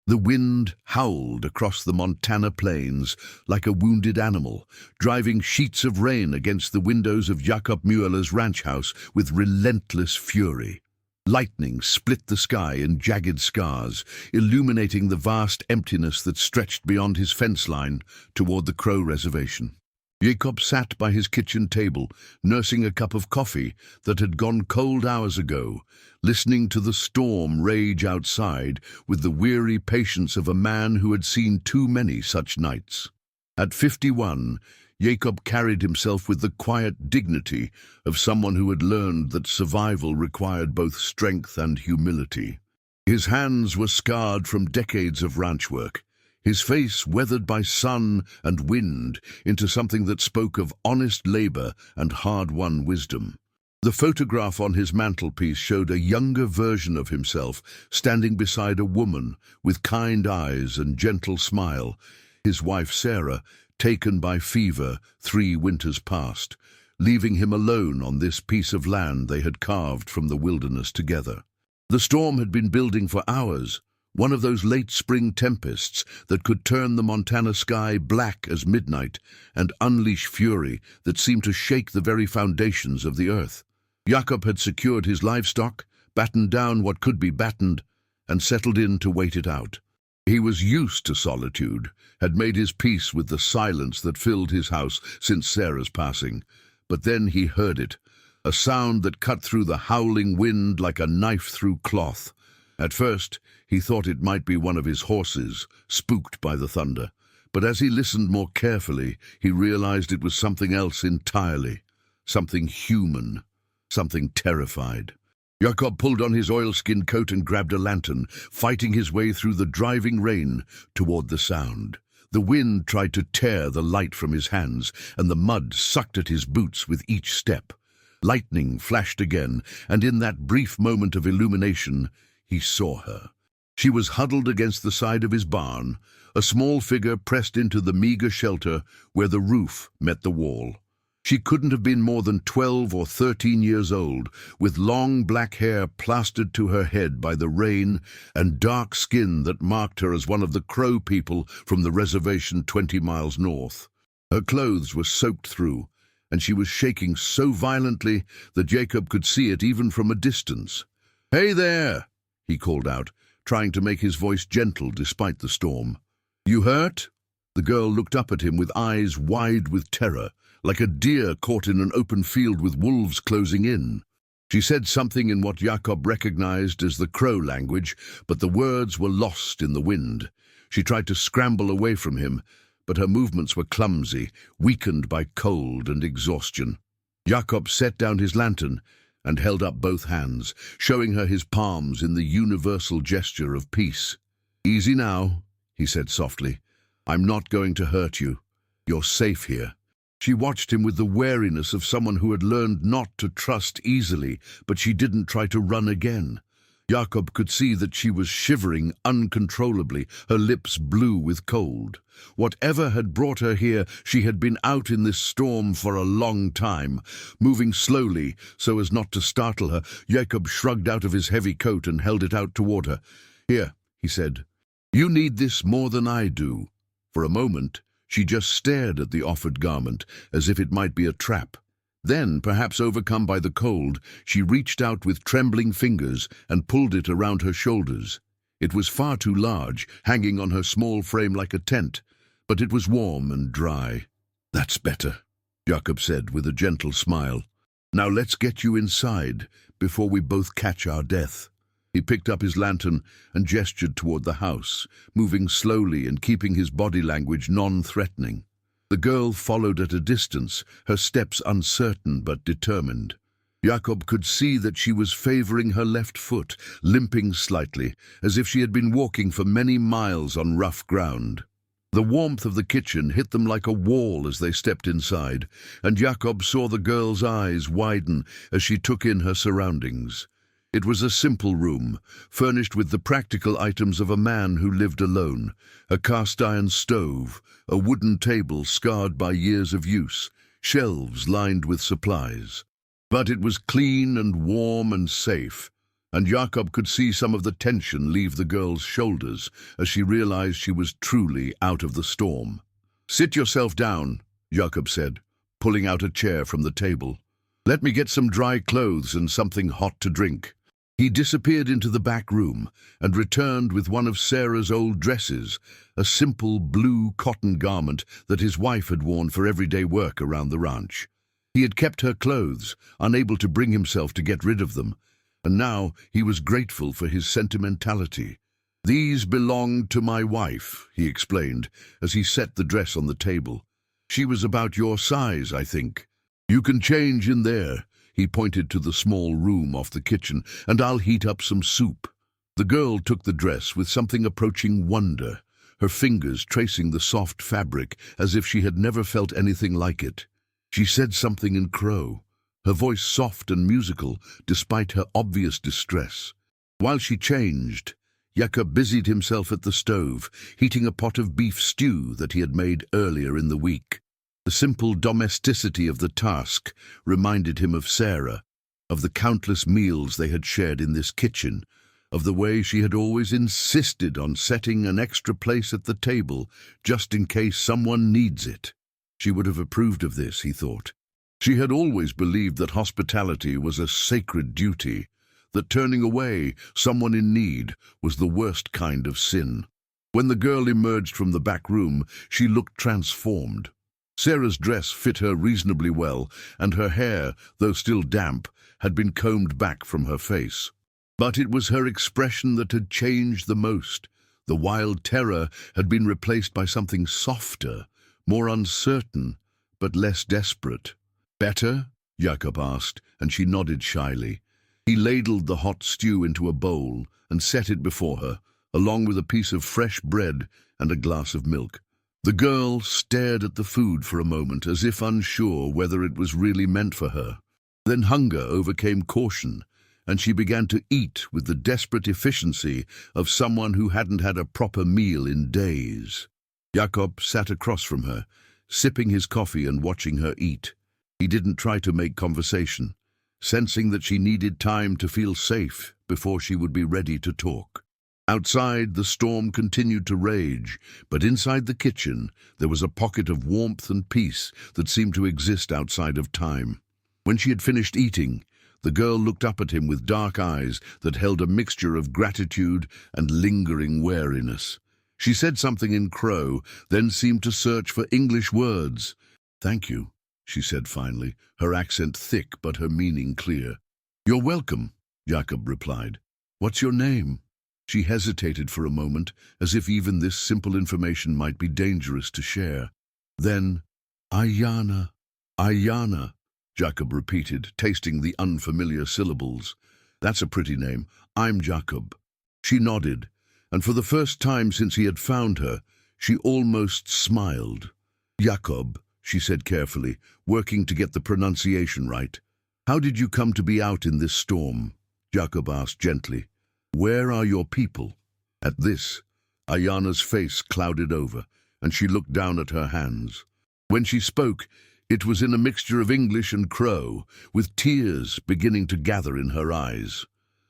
The wind howled across the Montana plains like a wounded animal, driving sheets of rain against the windows of Jakob Mueller's ranch house with relentless fury. Lightning split the sky in jagged scars, illuminating the vast emptiness that stretched beyond his fence line toward the Crow Reservation. Jakob sat by his kitchen table, nursing a cup of coffee that had gone cold hours ago, listening to the storm rage outside with the weary patience of a man who had seen too many such nights. At 51, Jakob carried himself with the quiet dignity of someone who had learned that survival required both strength and humility. His hands were scarred from decades of ranch work, his face weathered by sun and wind into something that spoke of honest labor and hard-won wisdom. The photograph on his mantelpiece showed a younger version of himself standing beside a woman with kind eyes and gentle smile, his wife Sarah, taken by fever 3 winters past, leaving him alone on this piece of land they had carved from the wilderness together. The storm had been building for hours, one of those late spring tempests that could turn the Montana sky black as midnight and unleash fury that seemed to shake the very foundations of the earth. Jakob had secured his livestock, battened down what could be battened, and settled in to wait it out. He was used to solitude, had made his peace with the silence that filled his house since Sarah's passing. But then he heard it, a sound that cut through the howling wind like a knife through cloth. At first, he thought it might be one of his horses, spooked by the thunder. But as he listened more carefully, he realized it was something else entirely, something human, something terrified. Jakob pulled on his oilskin coat and grabbed a lantern, fighting his way through the driving rain toward the sound. The wind tried to tear the light from his hands, and the mud sucked at his boots with each step. Lightning flashed again, and in that brief moment of illumination, he saw her. She was huddled against the side of his barn, a small figure pressed into the meager shelter where the roof met the wall. She couldn't have been more than 12 or 13 years old, with long black hair plastered to her head by the rain and dark skin that marked her as one of the Crow people from the reservation 20 miles north. Her clothes were soaked through, and she was shaking so violently that Jakob could see it even from a distance. "Hey there!" he called out, trying to make his voice gentle despite the storm. "You hurt?" The girl looked up at him with eyes wide with terror, like a deer caught in an open field with wolves closing in. She said something in what Jakob recognized as the Crow language, but the words were lost in the wind. She tried to scramble away from him, but her movements were clumsy, weakened by cold and exhaustion. Jakob set down his lantern and held up both hands, showing her his palms in the universal gesture of peace. "Easy now," he said softly. "I'm not going to hurt you. You're safe here." She watched him with the wariness of someone who had learned not to trust easily, but she didn't try to run again. Jakob could see that she was shivering uncontrollably, her lips blue with cold. Whatever had brought her here, she had been out in this storm for a long time. Moving slowly, so as not to startle her, Jakob shrugged out of his heavy coat and held it out toward her. "Here," he said. "You need this more than I do." For a moment, she just stared at the offered garment, as if it might be a trap. Then, perhaps overcome by the cold, she reached out with trembling fingers and pulled it around her shoulders. It was far too large, hanging on her small frame like a tent, but it was warm and dry. "That's better," Jakob said with a gentle smile. "Now let's get you inside, before we both catch our death." He picked up his lantern and gestured toward the house, moving slowly and keeping his body language non-threatening. The girl followed at a distance, her steps uncertain but determined. Jakob could see that she was favoring her left foot, limping slightly, as if she had been walking for many miles on rough ground. The warmth of the kitchen hit them like a wall as they stepped inside, and Jakob saw the girl's eyes widen as she took in her surroundings. It was a simple room, furnished with the practical items of a man who lived alone: a cast-iron stove, a wooden table scarred by years of use, shelves lined with supplies. But it was clean and warm and safe. and Jakob could see some of the tension leave the girl's shoulders as she realized she was truly out of the storm. "Sit yourself down," Jakob said, pulling out a chair from the table. "Let me get some dry clothes and something hot to drink." He disappeared into the back room and returned with one of Sarah's old dresses, a simple blue cotton garment that his wife had worn for everyday work around the ranch. He had kept her clothes, unable to bring himself to get rid of them, and now he was grateful for his sentimentality. "These belong to my wife," he explained as he set the dress on the table. "She was about your size, I think. You can change in there." He pointed to the small room off the kitchen, "and I'll heat up some soup." The girl took the dress with something approaching wonder, her fingers tracing the soft fabric as if she had never felt anything like it. She said something in Crow, her voice soft and musical despite her obvious distress. While she changed, Jakob busied himself at the stove, heating a pot of beef stew that he had made earlier in the week. The simple domesticity of the task reminded him of Sarah, of the countless meals they had shared in this kitchen, of the way she had always insisted on setting an extra place at the table just in case someone needs it. She would have approved of this, he thought. She had always believed that hospitality was a sacred duty, that turning away someone in need was the worst kind of sin. When the girl emerged from the back room, she looked transformed. Sarah's dress fit her reasonably well, and her hair, though still damp, had been combed back from her face. But it was her expression that had changed the most. The wild terror had been replaced by something softer, more uncertain, but less desperate. "Better?" Jakob asked, and she nodded shyly. He ladled the hot stew into a bowl and set it before her, along with a piece of fresh bread and a glass of milk. The girl stared at the food for a moment as if unsure whether it was really meant for her. Then hunger overcame caution, and she began to eat with the desperate efficiency of someone who hadn't had a proper meal in days. Jakob sat across from her, sipping his coffee and watching her eat. He didn't try to make conversation, sensing that she needed time to feel safe before she would be ready to talk. Outside, the storm continued to rage, but inside the kitchen, there was a pocket of warmth and peace that seemed to exist outside of time. When she had finished eating, the girl looked up at him with dark eyes that held a mixture of gratitude and lingering wariness. She said something in Crow, then seemed to search for English words. "Thank you," she said finally, her accent thick but her meaning clear. "You're welcome," Jakob replied. "What's your name?" She hesitated for a moment, as if even this simple information might be dangerous to share. Then, "Ayana, Ayana," Jakob repeated, tasting the unfamiliar syllables. "That's a pretty name. I'm Jakob." She nodded, and for the first time since he had found her, she almost smiled. "Jakob," she said carefully, working to get the pronunciation right. "How did you come to be out in this storm?" Jakob asked gently. "Where are your people?" At this, Ayana's face clouded over, and she looked down at her hands. When she spoke, it was in a mixture of English and Crow, with tears beginning to gather in her eyes.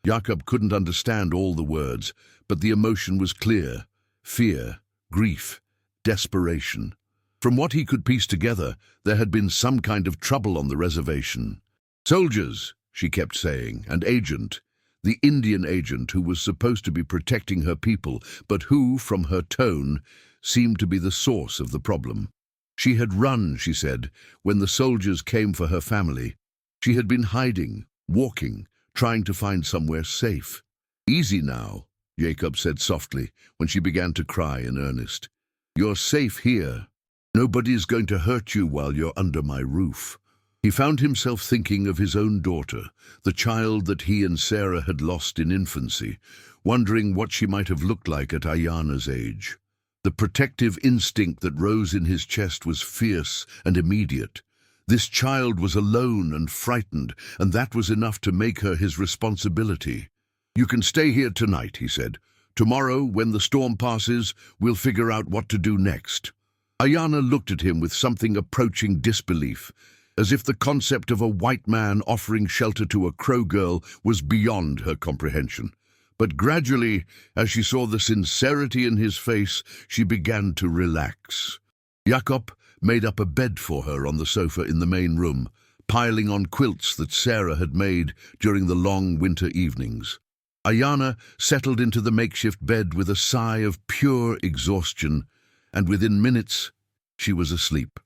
Jakob couldn't understand all the words, but the emotion was clear: fear, grief, desperation. From what he could piece together, there had been some kind of trouble on the reservation. "Soldiers," she kept saying, "and agent." The Indian agent who was supposed to be protecting her people, but who, from her tone, seemed to be the source of the problem. She had run, she said, when the soldiers came for her family. She had been hiding, walking, trying to find somewhere safe. "Easy now," Jakob said softly, when she began to cry in earnest. "You're safe here. Nobody's going to hurt you while you're under my roof." He found himself thinking of his own daughter, the child that he and Sarah had lost in infancy, wondering what she might have looked like at Ayana's age. The protective instinct that rose in his chest was fierce and immediate. This child was alone and frightened, and that was enough to make her his responsibility. "You can stay here tonight," he said. "Tomorrow, when the storm passes, we'll figure out what to do next." Ayana looked at him with something approaching disbelief, as if the concept of a white man offering shelter to a Crow girl was beyond her comprehension. But gradually, as she saw the sincerity in his face, she began to relax. Jakob made up a bed for her on the sofa in the main room, piling on quilts that Sarah had made during the long winter evenings. Ayana settled into the makeshift bed with a sigh of pure exhaustion, and within minutes she was asleep.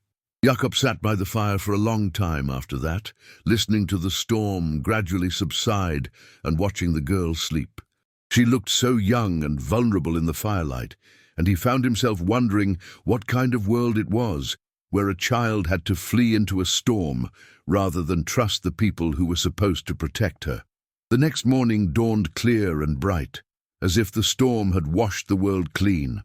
Jakob sat by the fire for a long time after that, listening to the storm gradually subside and watching the girl sleep. She looked so young and vulnerable in the firelight, and he found himself wondering what kind of world it was, where a child had to flee into a storm rather than trust the people who were supposed to protect her. The next morning dawned clear and bright, as if the storm had washed the world clean.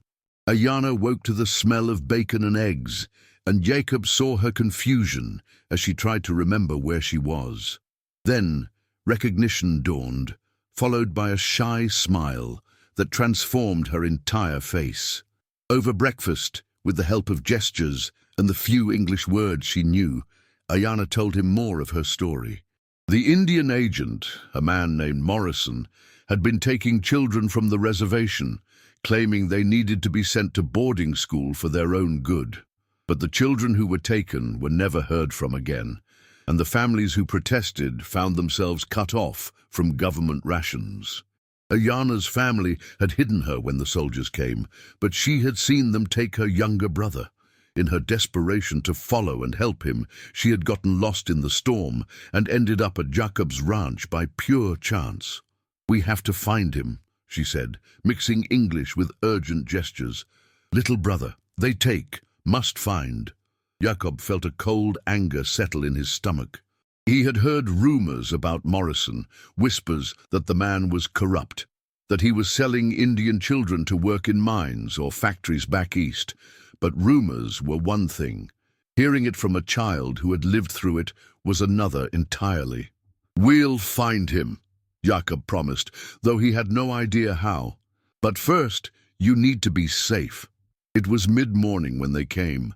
Ayana woke to the smell of bacon and eggs, and Jacob saw her confusion as she tried to remember where she was. Then recognition dawned, followed by a shy smile that transformed her entire face. Over breakfast, with the help of gestures and the few English words she knew, Ayana told him more of her story. The Indian agent, a man named Morrison, had been taking children from the reservation, claiming they needed to be sent to boarding school for their own good. But the children who were taken were never heard from again, and the families who protested found themselves cut off from government rations. Ayana's family had hidden her when the soldiers came, but she had seen them take her younger brother. In her desperation to follow and help him, she had gotten lost in the storm and ended up at Jakob's ranch by pure chance. "We have to find him," she said, mixing English with urgent gestures. "Little brother, they take, must find." Jakob felt a cold anger settle in his stomach. He had heard rumors about Morrison, whispers that the man was corrupt, that he was selling Indian children to work in mines or factories back east. But rumors were one thing. Hearing it from a child who had lived through it was another entirely. "We'll find him," Jakob promised, though he had no idea how. "But first, you need to be safe." It was mid-morning when they came.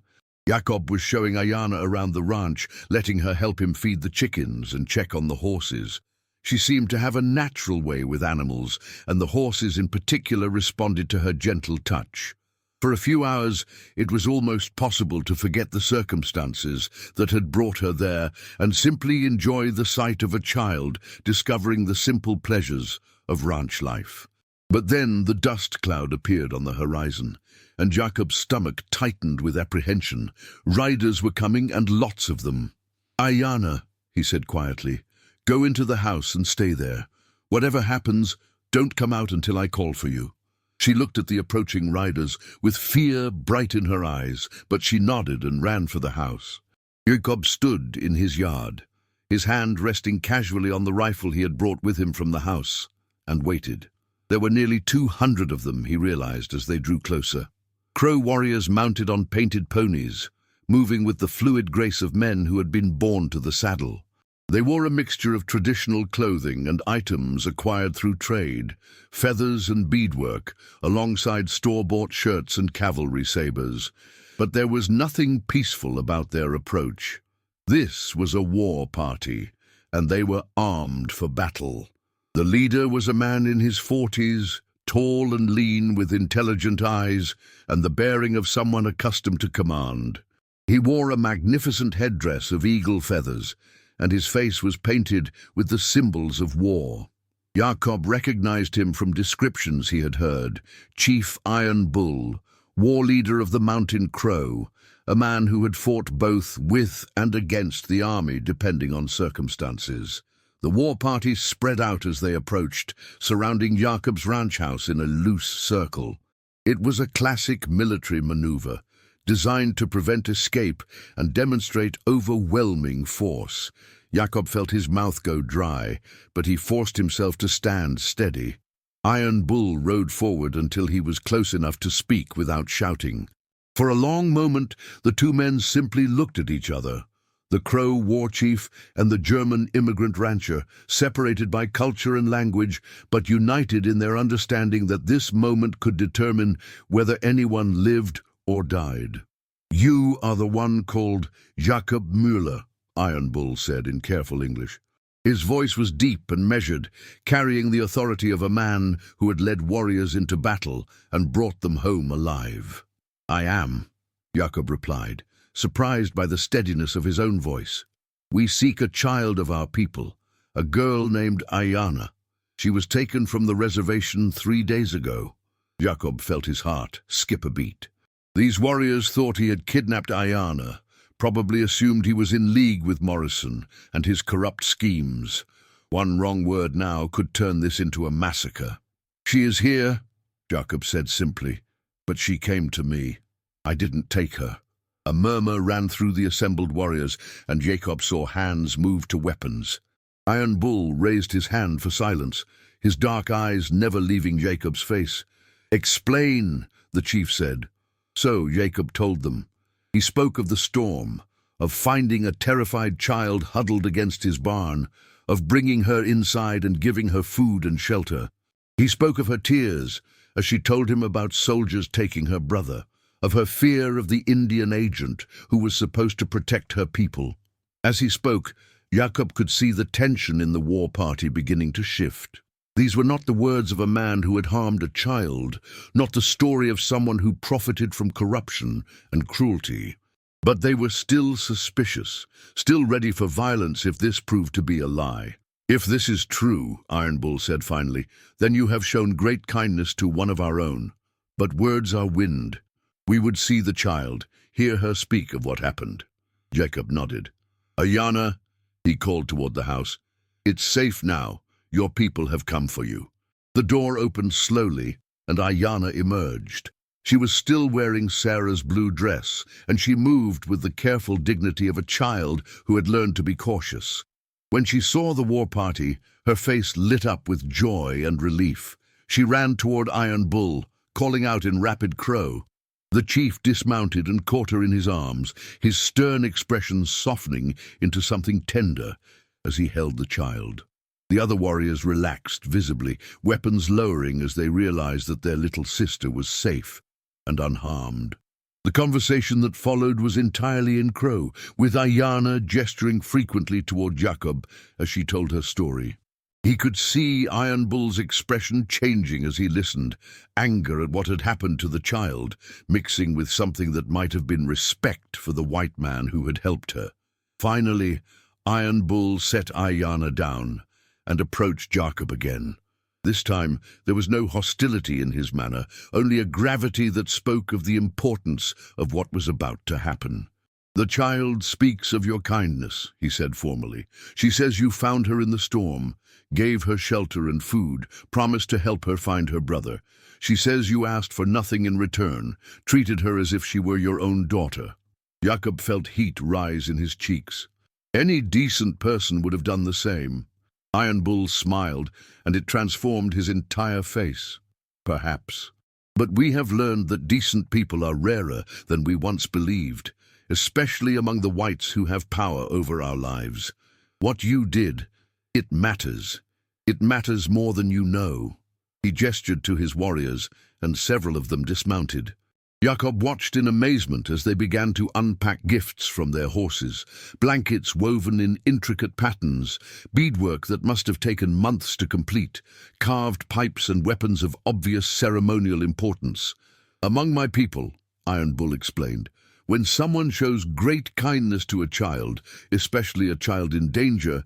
Jakob was showing Ayana around the ranch, letting her help him feed the chickens and check on the horses. She seemed to have a natural way with animals, and the horses in particular responded to her gentle touch. For a few hours, it was almost possible to forget the circumstances that had brought her there and simply enjoy the sight of a child discovering the simple pleasures of ranch life. But then the dust cloud appeared on the horizon, and Jakob's stomach tightened with apprehension. Riders were coming, and lots of them. "Ayana," he said quietly, "go into the house and stay there. Whatever happens, don't come out until I call for you." She looked at the approaching riders with fear bright in her eyes, but she nodded and ran for the house. Jakob stood in his yard, his hand resting casually on the rifle he had brought with him from the house, and waited. There were nearly 200 of them, he realized as they drew closer. Crow warriors mounted on painted ponies, moving with the fluid grace of men who had been born to the saddle. They wore a mixture of traditional clothing and items acquired through trade, feathers and beadwork, alongside store-bought shirts and cavalry sabers. But there was nothing peaceful about their approach. This was a war party, and they were armed for battle. The leader was a man in his 40s, tall and lean with intelligent eyes and the bearing of someone accustomed to command. He wore a magnificent headdress of eagle feathers, and his face was painted with the symbols of war. Jakob recognized him from descriptions he had heard: Chief Iron Bull, war leader of the Mountain Crow, a man who had fought both with and against the army depending on circumstances. The war party spread out as they approached, surrounding Jakob's ranch house in a loose circle. It was a classic military maneuver, designed to prevent escape and demonstrate overwhelming force. Jakob felt his mouth go dry, but he forced himself to stand steady. Iron Bull rode forward until he was close enough to speak without shouting. For a long moment, the two men simply looked at each other. The Crow war chief and the German immigrant rancher, separated by culture and language, but united in their understanding that this moment could determine whether anyone lived or died. "You are the one called Jakob Mueller," Iron Bull said in careful English. His voice was deep and measured, carrying the authority of a man who had led warriors into battle and brought them home alive. "I am," Jakob replied, surprised by the steadiness of his own voice. "We seek a child of our people, a girl named Ayana. She was taken from the reservation 3 days ago." Jakob felt his heart skip a beat. These warriors thought he had kidnapped Ayana, probably assumed he was in league with Morrison and his corrupt schemes. One wrong word now could turn this into a massacre. "She is here," Jakob said simply, "but she came to me. I didn't take her." A murmur ran through the assembled warriors, and Jakob saw hands move to weapons. Iron Bull raised his hand for silence, his dark eyes never leaving Jacob's face. "Explain," the chief said. So Jakob told them. He spoke of the storm, of finding a terrified child huddled against his barn, of bringing her inside and giving her food and shelter. He spoke of her tears as she told him about soldiers taking her brother, of her fear of the Indian agent who was supposed to protect her people. As he spoke, Jakob could see the tension in the war party beginning to shift. These were not the words of a man who had harmed a child, not the story of someone who profited from corruption and cruelty. But they were still suspicious, still ready for violence if this proved to be a lie. "If this is true," Iron Bull said finally, "then you have shown great kindness to one of our own. But words are wind. We would see the child, hear her speak of what happened." Jakob nodded. "Ayana," he called toward the house, "it's safe now. Your people have come for you." The door opened slowly, and Ayana emerged. She was still wearing Sarah's blue dress, and she moved with the careful dignity of a child who had learned to be cautious. When she saw the war party, her face lit up with joy and relief. She ran toward Iron Bull, calling out in rapid crow. The chief dismounted and caught her in his arms, his stern expression softening into something tender as he held the child. The other warriors relaxed visibly, weapons lowering as they realized that their little sister was safe and unharmed. The conversation that followed was entirely in Crow, with Ayana gesturing frequently toward Jakob as she told her story. He could see Iron Bull's expression changing as he listened, anger at what had happened to the child, mixing with something that might have been respect for the white man who had helped her. Finally, Iron Bull set Ayana down and approached Jakob again. This time there was no hostility in his manner, only a gravity that spoke of the importance of what was about to happen. "The child speaks of your kindness," he said formally. "She says you found her in the storm, gave her shelter and food, promised to help her find her brother. She says you asked for nothing in return, treated her as if she were your own daughter." Jakob felt heat rise in his cheeks. Any decent person would have done the same. Iron Bull smiled, and it transformed his entire face. "Perhaps. But we have learned that decent people are rarer than we once believed, especially among the whites who have power over our lives. What you did, it matters. It matters more than you know." He gestured to his warriors, and several of them dismounted. Jakob watched in amazement as they began to unpack gifts from their horses, blankets woven in intricate patterns, beadwork that must have taken months to complete, carved pipes and weapons of obvious ceremonial importance. "Among my people," Iron Bull explained, "when someone shows great kindness to a child, especially a child in danger,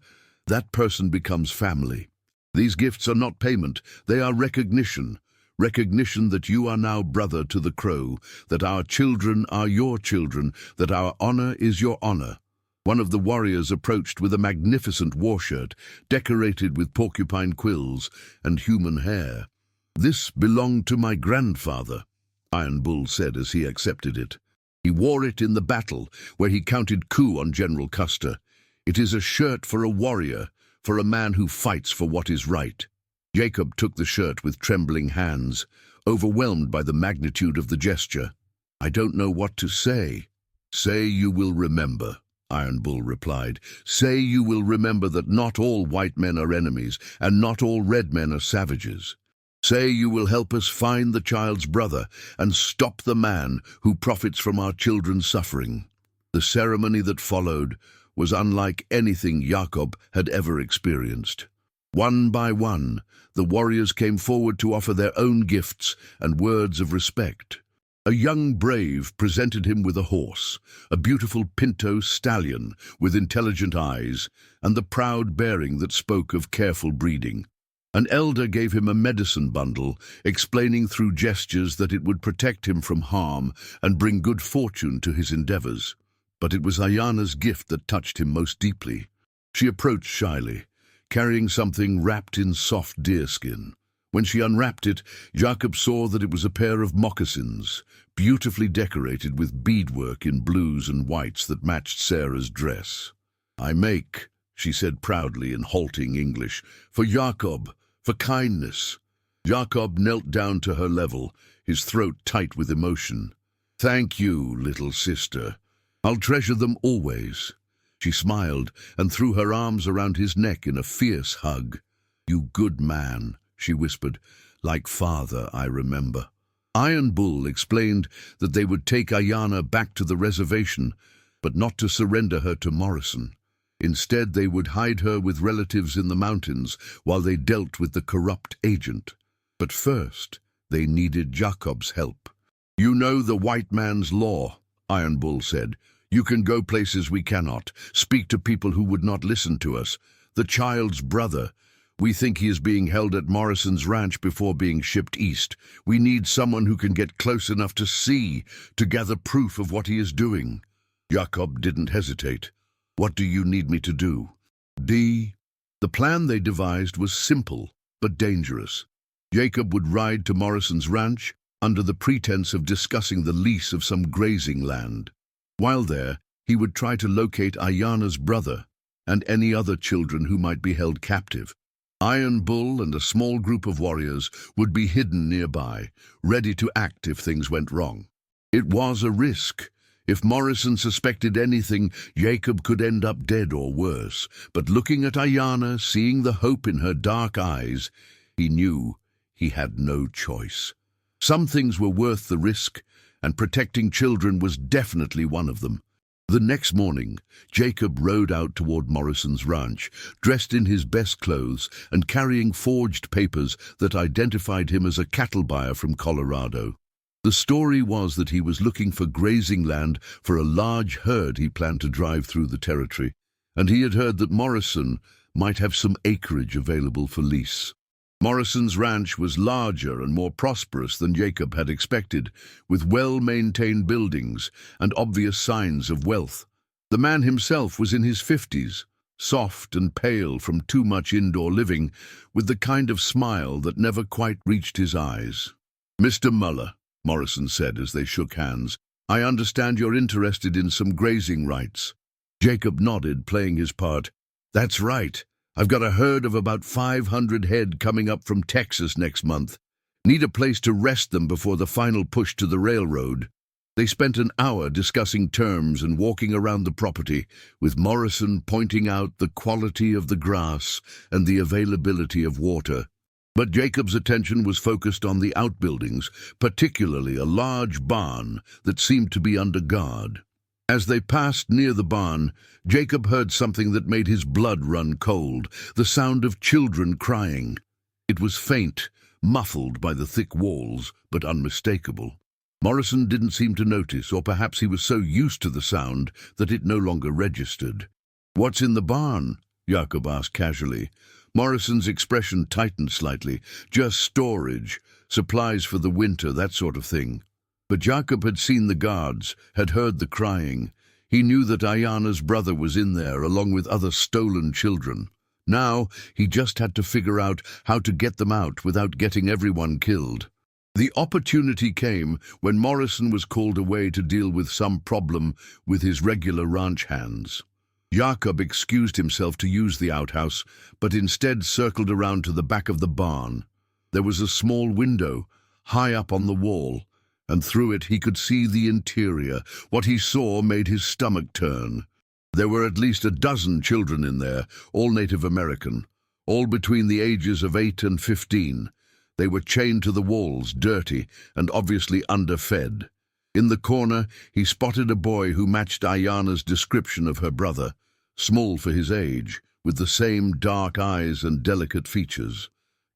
that person becomes family. These gifts are not payment, they are recognition. Recognition that you are now brother to the Crow, that our children are your children, that our honor is your honor." One of the warriors approached with a magnificent war shirt, decorated with porcupine quills and human hair. "This belonged to my grandfather," Iron Bull said as he accepted it. "He wore it in the battle, where he counted coup on General Custer. It is a shirt for a warrior, for a man who fights for what is right." Jakob took the shirt with trembling hands, overwhelmed by the magnitude of the gesture. "I don't know what to say." "Say you will remember," Iron Bull replied. "Say you will remember that not all white men are enemies, and not all red men are savages. Say you will help us find the child's brother, and stop the man who profits from our children's suffering." The ceremony that followed was unlike anything Jakob had ever experienced. One by one, the warriors came forward to offer their own gifts and words of respect. A young brave presented him with a horse, a beautiful pinto stallion with intelligent eyes, and the proud bearing that spoke of careful breeding. An elder gave him a medicine bundle, explaining through gestures that it would protect him from harm and bring good fortune to his endeavors. But it was Ayana's gift that touched him most deeply. She approached shyly, carrying something wrapped in soft deerskin. When she unwrapped it, Jakob saw that it was a pair of moccasins, beautifully decorated with beadwork in blues and whites that matched Sarah's dress. "I make," she said proudly in halting English, "for Jakob, for kindness." Jakob knelt down to her level, his throat tight with emotion. "Thank you, little sister. I'll treasure them always." She smiled and threw her arms around his neck in a fierce hug. "You good man," she whispered, "like father, I remember." Iron Bull explained that they would take Ayana back to the reservation, but not to surrender her to Morrison. Instead, they would hide her with relatives in the mountains while they dealt with the corrupt agent. But first, they needed Jakob's help. "You know the white man's law," Iron Bull said. "You can go places we cannot, speak to people who would not listen to us. The child's brother. We think he is being held at Morrison's ranch before being shipped east. We need someone who can get close enough to see, to gather proof of what he is doing." Jakob didn't hesitate. "What do you need me to do?" The plan they devised was simple, but dangerous. Jakob would ride to Morrison's ranch under the pretense of discussing the lease of some grazing land. While there, he would try to locate Ayana's brother and any other children who might be held captive. Iron Bull and a small group of warriors would be hidden nearby, ready to act if things went wrong. It was a risk. If Morrison suspected anything, Jakob could end up dead or worse. But looking at Ayana, seeing the hope in her dark eyes, he knew he had no choice. Some things were worth the risk, and protecting children was definitely one of them. The next morning, Jakob rode out toward Morrison's ranch, dressed in his best clothes and carrying forged papers that identified him as a cattle buyer from Colorado. The story was that he was looking for grazing land for a large herd he planned to drive through the territory, and he had heard that Morrison might have some acreage available for lease. Morrison's ranch was larger and more prosperous than Jakob had expected, with well-maintained buildings and obvious signs of wealth. The man himself was in his 50s, soft and pale from too much indoor living, with the kind of smile that never quite reached his eyes. "Mr. Mueller," Morrison said as they shook hands, "I understand you're interested in some grazing rights." Jakob nodded, playing his part. "That's right. I've got a herd of about 500 head coming up from Texas next month. Need a place to rest them before the final push to the railroad." They spent an hour discussing terms and walking around the property, with Morrison pointing out the quality of the grass and the availability of water. But Jacob's attention was focused on the outbuildings, particularly a large barn that seemed to be under guard. As they passed near the barn, Jakob heard something that made his blood run cold, the sound of children crying. It was faint, muffled by the thick walls, but unmistakable. Morrison didn't seem to notice, or perhaps he was so used to the sound that it no longer registered. "What's in the barn?" Jakob asked casually. Morrison's expression tightened slightly. "Just storage, supplies for the winter, that sort of thing." But Jakob had seen the guards, had heard the crying. He knew that Ayana's brother was in there, along with other stolen children. Now, he just had to figure out how to get them out without getting everyone killed. The opportunity came when Morrison was called away to deal with some problem with his regular ranch hands. Jakob excused himself to use the outhouse, but instead circled around to the back of the barn. There was a small window, high up on the wall, and through it he could see the interior. What he saw made his stomach turn. There were at least a dozen children in there, all Native American, all between the ages of 8 and 15. They were chained to the walls, dirty, and obviously underfed. In the corner, he spotted a boy who matched Ayana's description of her brother, small for his age, with the same dark eyes and delicate features.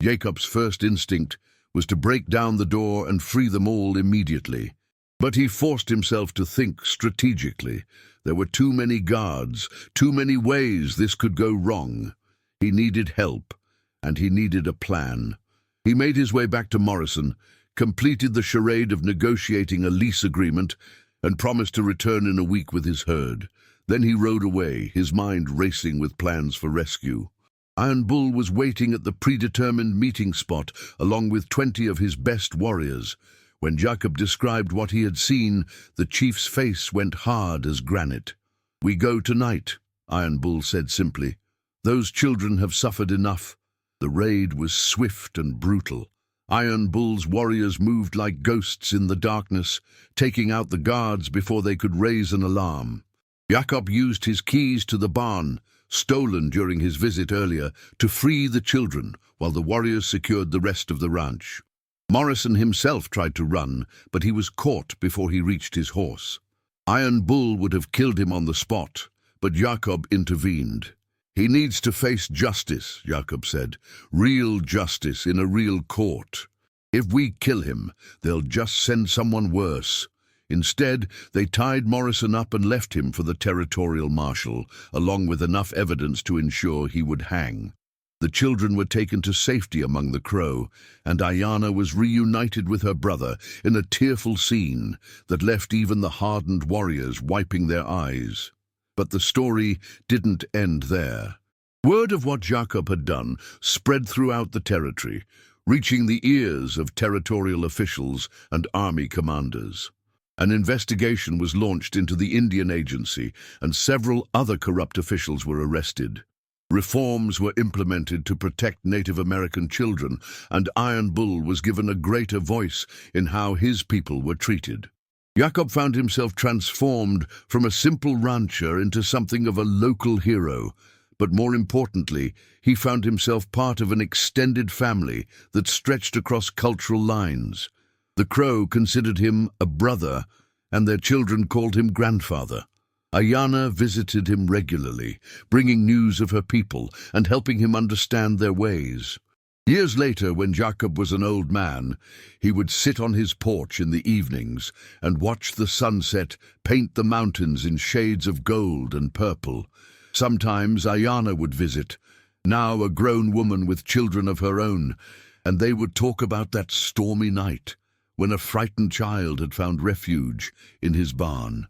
Jakob's first instinct was to break down the door and free them all immediately. But he forced himself to think strategically. There were too many guards, too many ways this could go wrong. He needed help, and he needed a plan. He made his way back to Morrison, completed the charade of negotiating a lease agreement, and promised to return in a week with his herd. Then he rode away, his mind racing with plans for rescue. Iron Bull was waiting at the predetermined meeting spot, along with 20 of his best warriors. When Jakob described what he had seen, the chief's face went hard as granite. "We go tonight," Iron Bull said simply. "Those children have suffered enough." The raid was swift and brutal. Iron Bull's warriors moved like ghosts in the darkness, taking out the guards before they could raise an alarm. Jakob used his keys to the barn, stolen during his visit earlier, to free the children, while the warriors secured the rest of the ranch. Morrison himself tried to run, but he was caught before he reached his horse. Iron Bull would have killed him on the spot, but Jakob intervened. "He needs to face justice," Jakob said. "Real justice in a real court. If we kill him, they'll just send someone worse." Instead, they tied Morrison up and left him for the territorial marshal, along with enough evidence to ensure he would hang. The children were taken to safety among the Crow, and Ayana was reunited with her brother in a tearful scene that left even the hardened warriors wiping their eyes. But the story didn't end there. Word of what Jakob had done spread throughout the territory, reaching the ears of territorial officials and army commanders. An investigation was launched into the Indian Agency, and several other corrupt officials were arrested. Reforms were implemented to protect Native American children, and Iron Bull was given a greater voice in how his people were treated. Jakob found himself transformed from a simple rancher into something of a local hero, but more importantly, he found himself part of an extended family that stretched across cultural lines. The Crow considered him a brother, and their children called him grandfather. Ayana visited him regularly, bringing news of her people and helping him understand their ways. Years later, when Jakob was an old man, he would sit on his porch in the evenings and watch the sunset paint the mountains in shades of gold and purple. Sometimes Ayana would visit, now a grown woman with children of her own, and they would talk about that stormy night when a frightened child had found refuge in his barn.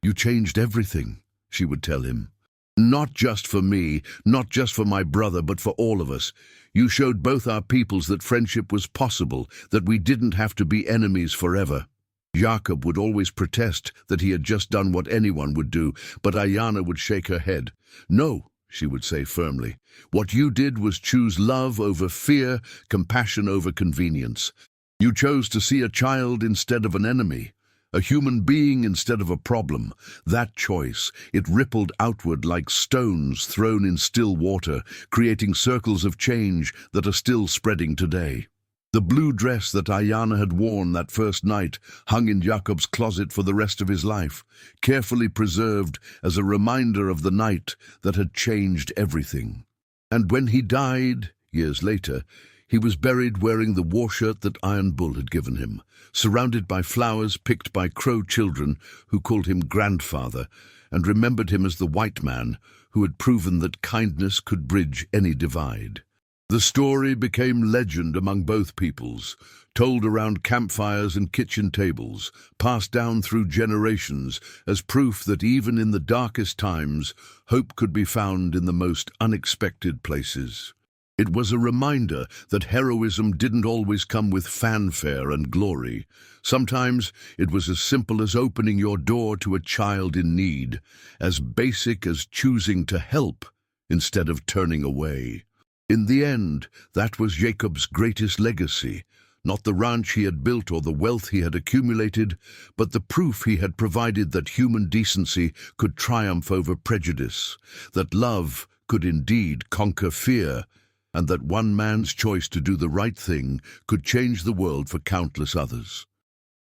"You changed everything," she would tell him. "Not just for me, not just for my brother, but for all of us. You showed both our peoples that friendship was possible, that we didn't have to be enemies forever." Jakob would always protest that he had just done what anyone would do, but Ayana would shake her head. "No," she would say firmly. "What you did was choose love over fear, compassion over convenience. You chose to see a child instead of an enemy, a human being instead of a problem. That choice, it rippled outward like stones thrown in still water, creating circles of change that are still spreading today." The blue dress that Ayana had worn that first night hung in Jakob's closet for the rest of his life, carefully preserved as a reminder of the night that had changed everything. And when he died, years later, he was buried wearing the war shirt that Iron Bull had given him, surrounded by flowers picked by Crow children who called him grandfather and remembered him as the white man who had proven that kindness could bridge any divide. The story became legend among both peoples, told around campfires and kitchen tables, passed down through generations as proof that even in the darkest times, hope could be found in the most unexpected places. It was a reminder that heroism didn't always come with fanfare and glory. Sometimes it was as simple as opening your door to a child in need, as basic as choosing to help instead of turning away. In the end, that was Jakob's greatest legacy, not the ranch he had built or the wealth he had accumulated, but the proof he had provided that human decency could triumph over prejudice, that love could indeed conquer fear, and that one man's choice to do the right thing could change the world for countless others.